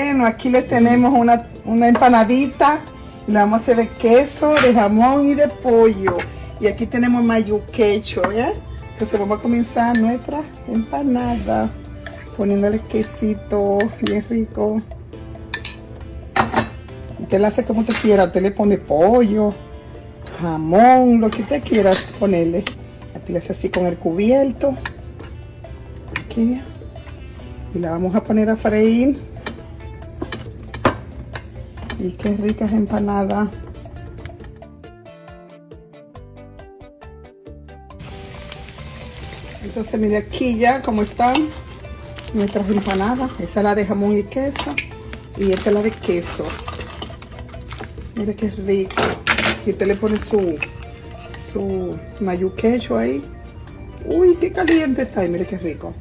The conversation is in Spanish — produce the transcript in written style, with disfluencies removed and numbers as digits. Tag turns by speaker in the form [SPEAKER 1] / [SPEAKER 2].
[SPEAKER 1] Bueno, aquí le tenemos una empanadita. Le vamos a hacer de queso, de jamón y de pollo. Y aquí tenemos mayo quecho, ¿ya? Entonces vamos a comenzar nuestra empanada. Poniéndole quesito bien rico. Usted la hace como usted quiera. Usted le pone pollo, jamón, lo que usted quiera ponerle. Aquí le hace así con el cubierto. Aquí. Y la vamos a poner a freír. Y qué ricas empanadas. Entonces mire aquí ya como están nuestras empanadas. Esa es la de jamón y queso. Y esta es la de queso. Mire qué rico. Y usted le pone su mayo quecho ahí. Uy, qué caliente está. Y mire qué rico.